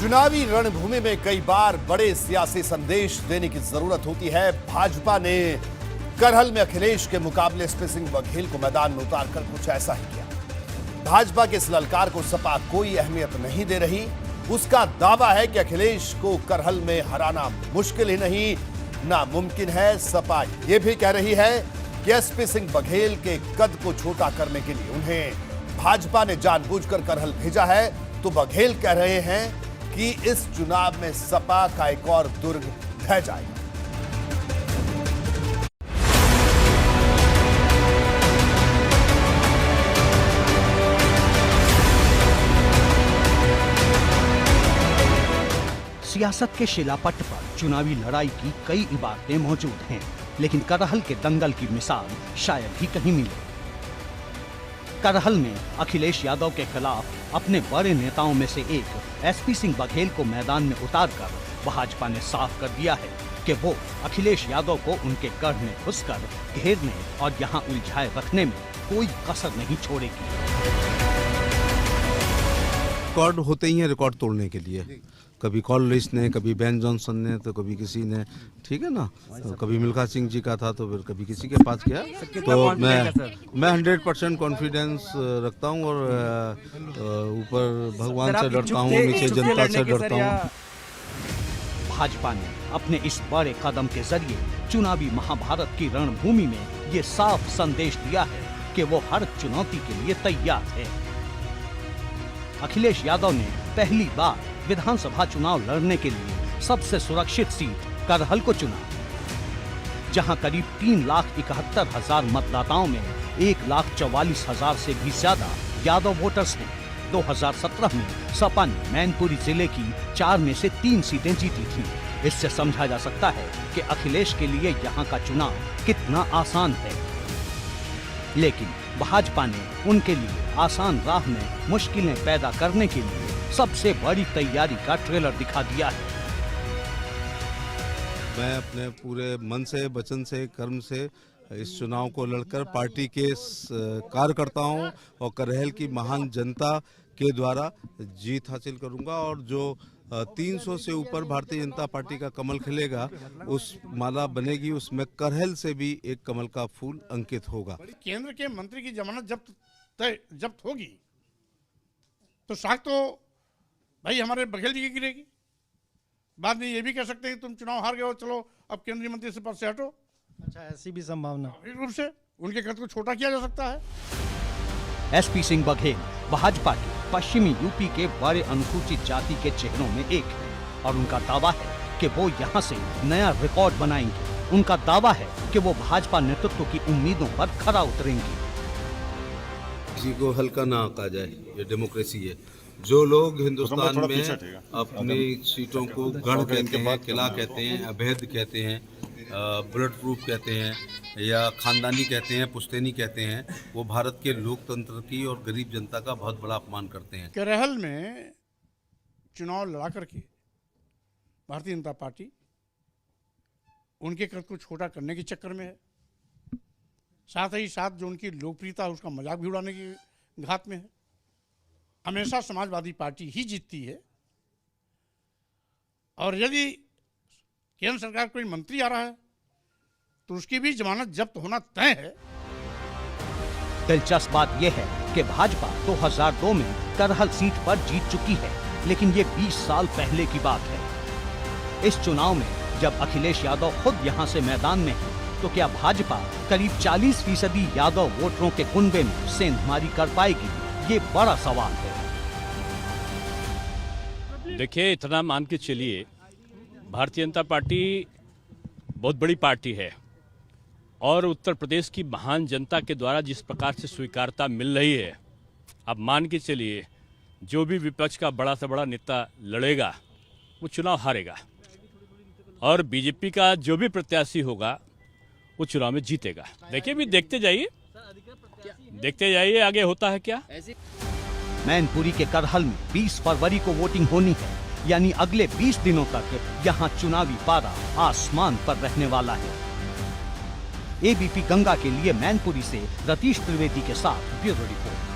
चुनावी रणभूमि में कई बार बड़े सियासी संदेश देने की जरूरत होती है। भाजपा ने करहल में अखिलेश के मुकाबले एसपी सिंह बघेल को मैदान में उतारकर कुछ ऐसा ही किया। भाजपा के इस ललकार को सपा कोई अहमियत नहीं दे रही। उसका दावा है कि अखिलेश को करहल में हराना मुश्किल ही नहीं, नामुमकिन है। सपा यह भी कह रही है कि एसपी सिंह बघेल के कद को छोटा करने के लिए उन्हें भाजपा ने जानबूझकर करहल भेजा है। तो बघेल कह रहे हैं कि इस चुनाव में सपा का एक और दुर्ग ढह जाएगा। सियासत के शिलापट पर चुनावी लड़ाई की कई इबारतें मौजूद हैं, लेकिन करहल के दंगल की मिसाल शायद ही कहीं मिले। करहल में अखिलेश यादव के खिलाफ अपने बड़े नेताओं में से एक एसपी सिंह बघेल को मैदान में उतारकर भाजपा ने साफ कर दिया है कि वो अखिलेश यादव को उनके गढ़ में घुसकर घेरने और यहां उलझाए रखने में कोई कसर नहीं छोड़ेगी। रिकॉर्ड होते ही हैं रिकॉर्ड तोड़ने के लिए। कभी कॉलरिस ने, कभी बेन जॉनसन ने, तो कभी किसी ने, ठीक है ना, तो कभी मिल्खा सिंह जी का था तो फिर कभी किसी के पास गया। तो मैं 100% कॉन्फिडेंस रखता हूँ और ऊपर भगवान से डरता हूँ, नीचे जनता से डरता हूँ। भाजपा ने अपने इस बड़े कदम के जरिए चुनावी महाभारत की रणभूमि में ये साफ संदेश दिया है कि वो हर चुनौती के लिए तैयार है। अखिलेश यादव ने पहली बार विधानसभा चुनाव लड़ने के लिए सबसे सुरक्षित सीट करहल को चुना, जहां करीब 3,71,000 मतदाताओं में 1,44,000 से भी ज्यादा यादव वोटर्स हैं। 2017 में सपा ने मैनपुरी जिले की 4 में से 3 सीटें जीती थीं। इससे समझा जा सकता है कि अखिलेश के लिए यहां का चुनाव कितना आसान है, लेकिन भाजपा ने उनके लिए आसान राह में मुश्किलें पैदा करने के लिए सबसे बड़ी तैयारी का ट्रेलर दिखा दिया है। मैं अपने पूरे मन से, वचन से, कर्म से इस चुनाव को लड़कर पार्टी के कार्य करता हूं और करहल की महान जनता के द्वारा जीत हासिल करूंगा। और जो 300 से ऊपर भारतीय जनता पार्टी का कमल खिलेगा, उस माला बनेगी, उसमें करहल से भी एक कमल का फूल अंकित होगा। केंद्र के मंत्री की जमानत जब्त होगी तो साख तो भाई हमारे बघेल जी की गिरेगी। बाद में ये भी कह सकते हैं कि तुम चुनाव हार गए हो, चलो अब केंद्रीय मंत्री से पद से हटो। अच्छा, ऐसी भी संभावना रूप से उनके कद को छोटा किया जा सकता है। एसपी सिंह बघेल भाजपा के पश्चिमी यूपी के बड़े अनुसूचित जाति के चेहरों में एक है और उनका दावा है कि वो यहाँ से नया रिकॉर्ड बनाएंगे। उनका दावा है कि वो भाजपा नेतृत्व की उम्मीदों पर खरा उतरेंगे। किसी को हल्का ना कहा जाए, ये डेमोक्रेसी है। जो लोग हिंदुस्तान में अपनी सीटों को गढ़ कहते हैं, किला कहते हैं, अभेद कहते हैं, बुलेट प्रूफ कहते हैं या खानदानी कहते हैं, पुश्तैनी कहते हैं, वो भारत के लोकतंत्र की और गरीब जनता का बहुत बड़ा अपमान करते हैं। करहल में चुनाव लड़ा करके भारतीय जनता पार्टी उनके कद को छोटा करने के चक्कर में है। साथ ही साथ जो उनकी लोकप्रियता है उसका मजाक भी उड़ाने की घात में है। हमेशा समाजवादी पार्टी ही जीतती है और यदि केंद्र सरकार कोई मंत्री आ रहा है तो उसकी भी जमानत जब्त होना तय है। दिलचस्प बात यह है कि भाजपा 2002 में करहल सीट पर जीत चुकी है, लेकिन ये 20 साल पहले की बात है। इस चुनाव में जब अखिलेश यादव खुद यहां से मैदान में है, तो क्या भाजपा करीब 40% यादव वोटरों के कुनबे में सेंधमारी कर पाएगी? ये बड़ा सवाल है। देखिए, इतना मान के चलिए, भारतीय जनता पार्टी बहुत बड़ी पार्टी है और उत्तर प्रदेश की महान जनता के द्वारा जिस प्रकार से स्वीकारता मिल रही है, अब मान के चलिए जो भी विपक्ष का बड़ा से बड़ा नेता लड़ेगा वो चुनाव हारेगा और बीजेपी का जो भी प्रत्याशी होगा वो चुनाव में जीतेगा। देखिए, भी देखते जाइए आगे होता है क्या। मैनपुरी के करहल में 20 फरवरी को वोटिंग होनी है, यानी अगले 20 दिनों तक यहाँ चुनावी पारा आसमान पर रहने वाला है। एबीपी गंगा के लिए मैनपुरी से रतीश त्रिवेदी के साथ ब्यूरो रिपोर्ट।